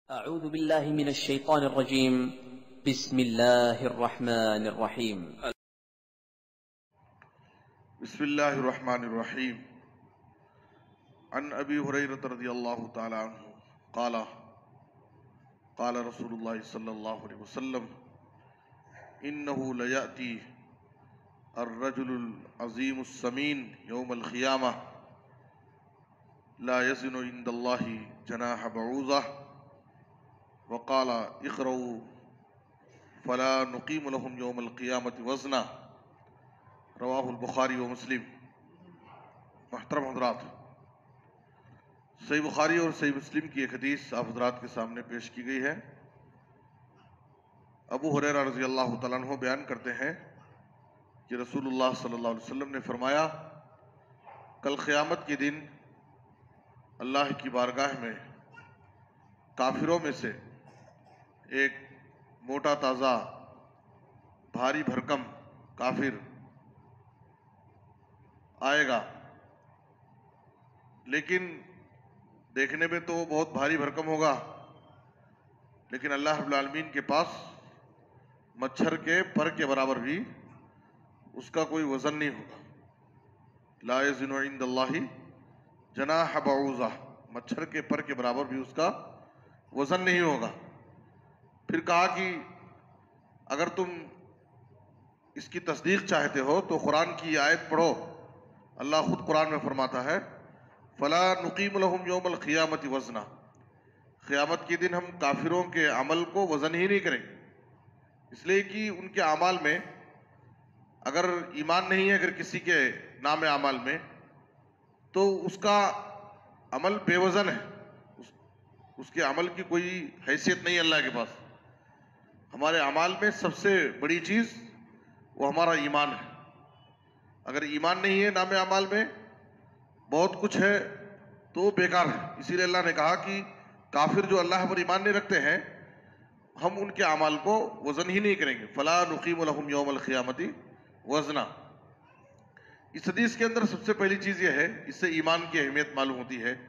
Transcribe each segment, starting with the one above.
أعوذ بالله من الشيطان الرجيم. بسم الله الرحمن الرحيم. بسم الله الرحمن الرحيم. عن أبي هريرة رضي الله تعالى عنه قال قال رسول الله صلى الله عليه وسلم إنه ليأتي الرجل العظيم السمين يوم القيامة لا يزن عند الله جناح بعوضة وقال اقرؤوا فلا نقيم لهم يوم القيامة وزنا رواہ البخاری و مسلم. محترم حضرات، صحیح بخاری اور صحیح مسلم کی ایک حدیث آپ حضرات کے سامنے پیش کی گئی ہے. ابو ہریرہ رضی اللہ تعالیٰ عنہ بیان کرتے ہیں کہ رسول اللہ صلی اللہ علیہ وسلم نے فرمایا، کل قیامت کے دن اللہ کی بارگاہ میں کافروں میں سے ایک موٹا تازہ بھاری بھرکم کافر آئے گا، لیکن دیکھنے میں تو بہت بھاری بھرکم ہوگا، لیکن اللہ رب العالمین کے پاس مچھر کے پر کے برابر بھی اس کا کوئی وزن نہیں ہوگا. لا یزن عند اللہ جناح بعوضہ، مچھر کے پر کے برابر بھی اس کا وزن نہیں ہوگا. پھر کہا کہ اگر تم اس کی تصدیق چاہتے ہو تو قرآن کی آیت پڑھو. اللہ خود قرآن میں فرماتا ہے فَلَا نُقِيمُ لَهُمْ يَوْمَ الْقِيَامَةِ وَزْنًا، قیامت کے دن ہم کافروں کے عمل کو وزن ہی نہیں کریں گے، اس لیے کہ ان کے اعمال میں اگر ایمان نہیں ہے اگر کسی کے نام اعمال میں تو اس کا عمل بے وزن ہے، اس کے عمل کی کوئی حیثیت نہیں اللہ کے پاس. ہمارے اعمال میں سب سے بڑی چیز وہ ہمارا ایمان ہے. اگر ایمان نہیں ہے نام اعمال میں بہت کچھ ہے تو وہ بیکار ہے. اسی لیے اللہ نے کہا کہ کافر جو اللہ پر ایمان نہیں رکھتے ہیں ہم ان کے اعمال کو وزن ہی نہیں کریں گے. فَلَا نُقِيمُ لَهُمْ يَوْمَ الْقِيَامَةِ وَزْنًا. اس حدیث کے اندر سب سے پہلی چیز یہ ہے، اس سے ایمان کی اہمیت معلوم ہوتی ہے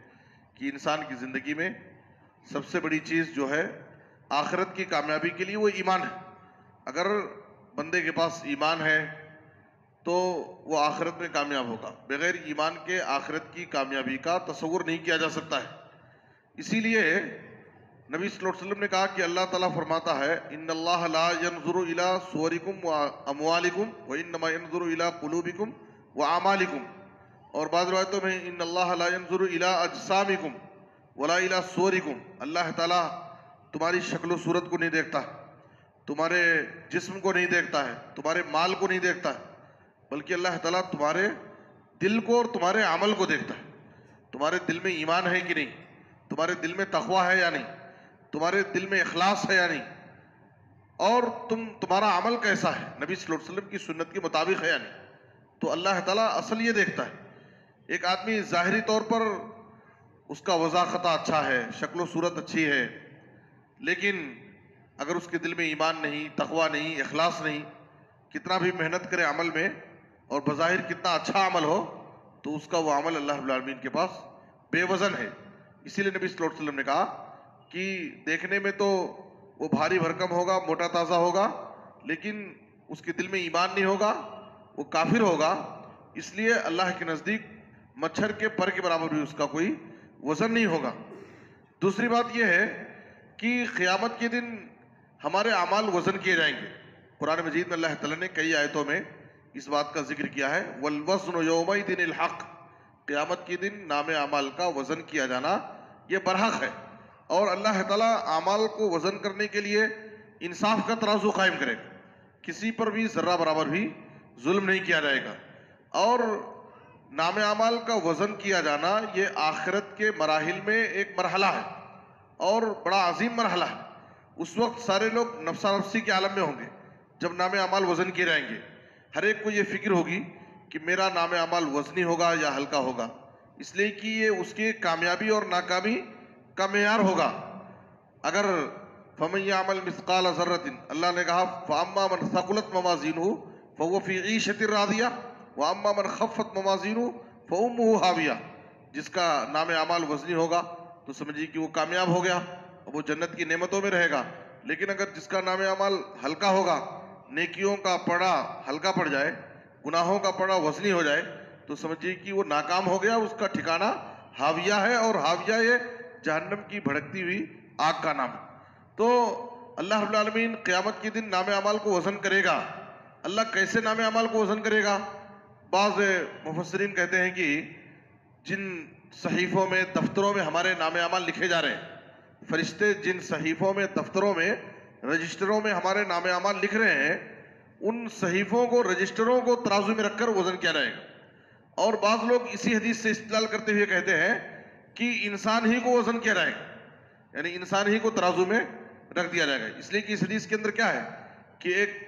کہ انسان کی زندگی میں سب سے بڑی چیز جو ہے آخرت کی کامیابی کے لیے وہ ایمان ہے. اگر بندے کے پاس ایمان ہے تو وہ آخرت میں کامیاب ہوگا. بغیر ایمان کے آخرت کی کامیابی کا تصور نہیں کیا جا سکتا ہے. اسی لیے نبی صلی اللہ علیہ وسلم نے کہا کہ اللہ تعالیٰ فرماتا ہے ان اللہ لا ينظر الى صورکم واموالکم وانما ينظر الى قلوبکم واعمالکم. اور بعض روایتوں میں ان اللہ لا ينظر الى اجسامکم ولا الى صورکم. اللہ تعالیٰ تمہاری شکل و صورت کو نہیں دیکھتا، تمہارے جسم کو نہیں دیکھتا ہے، تمہارے مال کو نہیں دیکھتا ہے، بلکہ اللہ تعالیٰ تمہارے دل کو اور تمہارے عمل کو دیکھتا ہے. تمہارے دل میں ایمان ہے کہ نہیں، تمہارے دل میں تقویٰ ہے یا نہیں، تمہارے دل میں اخلاص ہے یا نہیں، اور تمہارا عمل کیسا ہے، نبی صلی اللہ علیہ وسلم کی سنت کے مطابق ہے یا نہیں. تو اللہ تعالیٰ اصل یہ دیکھتا ہے. ایک آدمی ظاہری طور پر اس کا وضاحت اچھا ہے، شکل و صورت اچھی ہے، لیکن اگر اس کے دل میں ایمان نہیں، تقویٰ نہیں، اخلاص نہیں، کتنا بھی محنت کرے عمل میں اور بظاہر کتنا اچھا عمل ہو تو اس کا وہ عمل اللہ رب العالمین کے پاس بے وزن ہے. اسی لیے نبی صلی اللہ علیہ وسلم نے کہا کہ دیکھنے میں تو وہ بھاری بھرکم ہوگا، موٹا تازہ ہوگا، لیکن اس کے دل میں ایمان نہیں ہوگا، وہ کافر ہوگا. اس لیے اللہ کے نزدیک مچھر کے پر کے برابر بھی اس کا کوئی وزن نہیں ہوگا. دوسری بات یہ ہے کہ قیامت کے دن ہمارے اعمال وزن کیے جائیں گے. قرآن مجید میں اللہ تعالیٰ نے کئی آیتوں میں اس بات کا ذکر کیا ہے وَالْوَزْنُ يَوْمَئِذٍ الْحَقُّ. قیامت کے دن نام اعمال کا وزن کیا جانا یہ برحق ہے، اور اللہ تعالیٰ اعمال کو وزن کرنے کے لیے انصاف کا ترازو قائم کرے گا. کسی پر بھی ذرہ برابر بھی ظلم نہیں کیا جائے گا. اور نام اعمال کا وزن کیا جانا یہ آخرت کے مراحل میں ایک مرحلہ ہے اور بڑا عظیم مرحلہ ہے. اس وقت سارے لوگ نفسا نفسی کے عالم میں ہوں گے جب نام اعمال وزن کیے جائیں گے. ہر ایک کو یہ فکر ہوگی کہ میرا نام اعمال وزنی ہوگا یا ہلکا ہوگا، اس لیے کہ یہ اس کی کامیابی اور ناکامی کا معیار ہوگا. اگر فَمَن يَعْمَلْ مِثْقَالَ ذَرَّةٍ، اللہ نے کہا فَأَمَّا مَنْ ثَقُلَتْ مَوَازِينُهُ فَهُوَ فِي عِيشَةٍ رَاضِيَةٍ وَأَمَّا مَنْ خَفَّتْ مَوَازِينُهُ فَأُمُّهُ هَاوِيَةٌ. جس کا نام اعمال وزنی ہوگا تو سمجھیے کہ وہ کامیاب ہو گیا، وہ جنت کی نعمتوں میں رہے گا. لیکن اگر جس کا نام اعمال ہلکا ہوگا، نیکیوں کا پڑا ہلکا پڑ جائے، گناہوں کا پڑا وزنی ہو جائے، تو سمجھیے کہ وہ ناکام ہو گیا، اس کا ٹھکانہ حاویہ ہے، اور حاویہ یہ جہنم کی بھڑکتی ہوئی آگ کا نام ہے. تو اللہ رب العالمین قیامت کے دن نام اعمال کو وزن کرے گا. اللہ کیسے نام اعمال کو وزن کرے گا؟ بعض مفسرین کہتے ہیں کہ جن صحیفوں میں، دفتروں میں ہمارے نام اعمال لکھے جا رہے ہیں، فرشتے جن صحیفوں میں، دفتروں میں، رجسٹروں میں ہمارے نام اعمال لکھ رہے ہیں، ان صحیفوں کو، رجسٹروں کو ترازو میں رکھ کر وزن کیا جائے گا. اور بعض لوگ اسی حدیث سے استدلال کرتے ہوئے کہتے ہیں کہ انسان ہی کو وزن کیا جائے گا، یعنی انسان ہی کو ترازو میں رکھ دیا جائے گا. اس لیے کہ اس حدیث کے اندر کیا ہے کہ ایک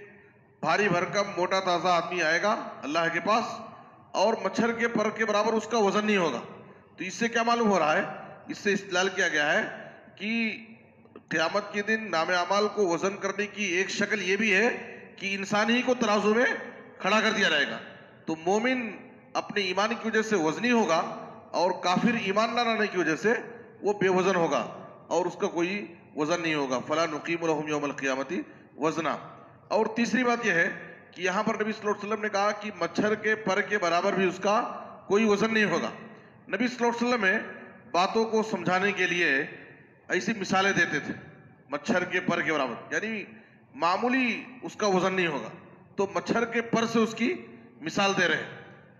بھاری بھرکم موٹا تازہ آدمی آئے گا اللہ کے پاس، اور مچھر کے پر کے برابر اس کا وزن نہیں ہوگا. تو اس سے کیا معلوم ہو رہا ہے؟ اس سے استدلال کیا گیا ہے کہ قیامت کے دن نام اعمال کو وزن کرنے کی ایک شکل یہ بھی ہے کہ انسان ہی کو ترازو میں کھڑا کر دیا جائے گا. تو مومن اپنے ایمان کی وجہ سے وزنی ہوگا، اور کافر ایمان نہ لانے کی وجہ سے وہ بے وزن ہوگا، اور اس کا کوئی وزن نہیں ہوگا. فلا نقیم لہم یوم القیامت وزنا. اور تیسری بات یہ ہے کہ یہاں پر نبی صلی اللہ علیہ وسلم نے کہا کہ مچھر کے پر کے برابر بھی اس کا کوئی وزن نہیں ہوگا. نبی صلی اللہ علیہ وسلم میں باتوں کو سمجھانے کے لیے ایسی مثالیں دیتے تھے، مچھر کے پر کے برابر، یعنی معمولی اس کا وزن نہیں ہوگا. تو مچھر کے پر سے اس کی مثال دے رہے ہیں.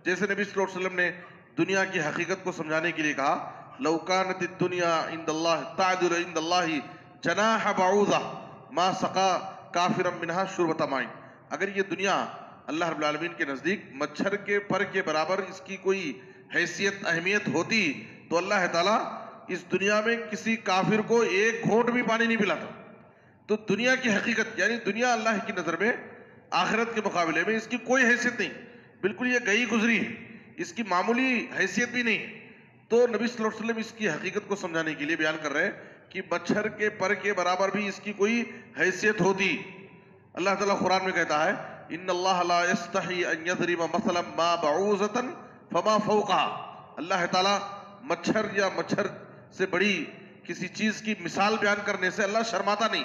جیسے نبی صلی اللہ علیہ وسلم نے دنیا کی حقیقت کو سمجھانے کے لیے کہا، لو کانت الدنیا عند اللہ تعدل عند اللہ جناح بعوضہ ما سقا کافرا منہا شربۃ ماء. اگر یہ دنیا اللہ رب العالمین کے نزدیک مچھر کے پر کے برابر اس کی کوئی حیثیت، اہمیت ہوتی، تو اللہ تعالیٰ اس دنیا میں کسی کافر کو ایک گھونٹ بھی پانی نہیں پلاتا. تو دنیا کی حقیقت، یعنی دنیا اللہ کی نظر میں آخرت کے مقابلے میں اس کی کوئی حیثیت نہیں، بالکل یہ گئی گزری ہے، اس کی معمولی حیثیت بھی نہیں. تو نبی صلی اللہ علیہ وسلم اس کی حقیقت کو سمجھانے کے لیے بیان کر رہے ہیں کہ مچھر کے پر کے برابر بھی اس کی کوئی حیثیت ہوتی. اللہ تعالیٰ قرآن میں کہتا ہے، ان اللہ لا یستحی ان یضرب مثلا ما بعوضۃ فما فوقها. اللہ تعالیٰ مچھر یا مچھر سے بڑی کسی چیز کی مثال بیان کرنے سے اللہ شرماتا نہیں.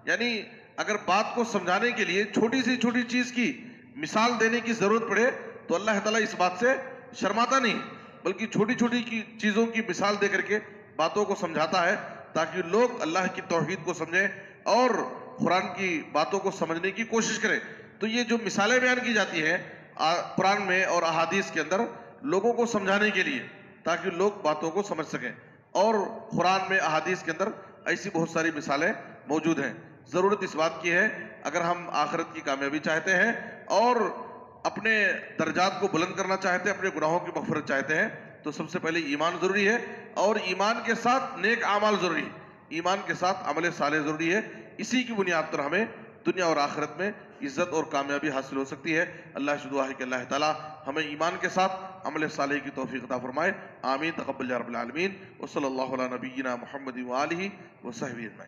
یعنی اگر بات کو سمجھانے کے لیے چھوٹی سی چھوٹی چیز کی مثال دینے کی ضرورت پڑے تو اللہ تعالیٰ اس بات سے شرماتا نہیں، بلکہ چھوٹی چھوٹی چیزوں کی مثال دے کر کے باتوں کو سمجھاتا ہے، تاکہ لوگ اللہ کی توحید کو سمجھیں اور قرآن کی باتوں کو سمجھنے کی کوشش کریں. تو یہ جو مثالیں بیان کی جاتی ہیں قرآن میں اور احادیث کے اندر لوگوں کو سمجھانے کے لیے، تاکہ لوگ باتوں کو سمجھ سکیں. اور قرآن میں، احادیث کے اندر ایسی بہت ساری مثالیں موجود ہیں. ضرورت اس بات کی ہے، اگر ہم آخرت کی کامیابی چاہتے ہیں اور اپنے درجات کو بلند کرنا چاہتے ہیں، اپنے گناہوں کی مغفرت چاہتے ہیں، تو سب سے پہلے ایمان ضروری ہے، اور ایمان کے ساتھ نیک اعمال ضروری ہے، ایمان کے ساتھ عمل صالح ضروری ہے. اسی کی بنیاد پر ہمیں دنیا اور آخرت میں عزت اور کامیابی حاصل ہو سکتی ہے. اللہ سے دعا ہے کہ اللہ تعالیٰ ہمیں ایمان کے ساتھ عمل صالح کی توفیق عطا فرمائے. آمین. تقبل یا رب العالمین. وصلی اللہ علی نبینا محمد وآلہ وصحبہ اجمعین.